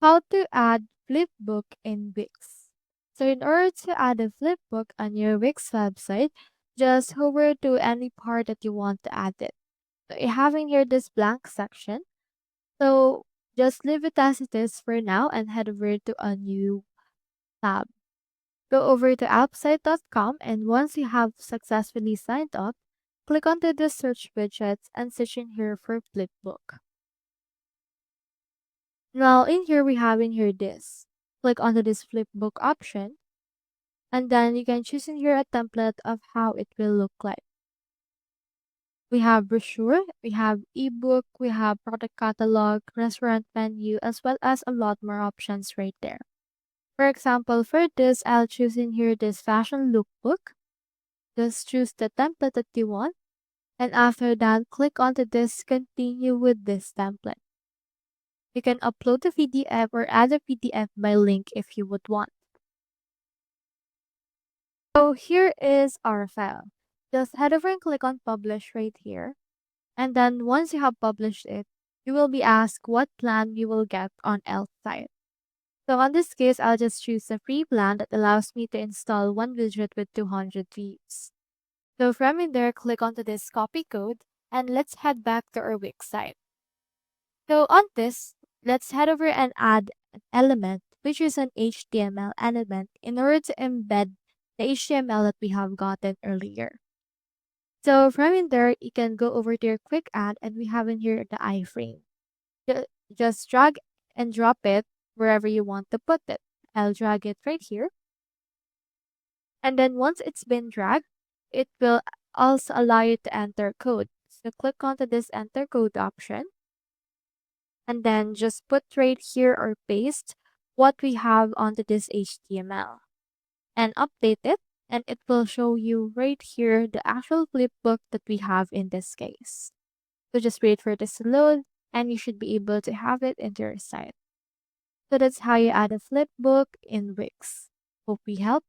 How to add Flipbook in Wix. So in order to add a Flipbook on your Wix website, just hover to any part that you want to add it. So you have in here this blank section. So just leave it as it is for now and head over to a new tab. Go over to appsite.com, and once you have successfully signed up, click onto the search widgets and search in here for Flipbook. Now in here we have in here this. Click onto this Flipbook option, and then you can choose in here a template of how it will look like. We have brochure, we have ebook, we have product catalog, restaurant menu, as well as a lot more options right there. For example, for this, I'll choose in here this fashion lookbook. Just choose the template that you want, and after that, click onto this continue with this template. You can upload the PDF or add a PDF by link if you would want. So here is our file. Just head over and click on publish right here. And then once you have published it, you will be asked what plan you will get on else site. So on this case, I'll just choose a free plan that allows me to install one widget with 200 views. So from in there, click onto this copy code, and let's head back to our Wix site. So on this, let's head over and add an element, which is an HTML element, in order to embed the HTML that we have gotten earlier. So from in there, you can go over to your quick add, and we have in here the iframe. Just drag and drop it wherever you want to put it. I'll drag it right here. And then once it's been dragged, it will also allow you to enter code. So click onto this enter code option, and then just put right here or paste what we have onto this HTML and update it, and it will show you right here the actual flipbook that we have in this case. So just wait for this to load, and you should be able to have it into your site. So that's how you add a flipbook in Wix. Hope we helped.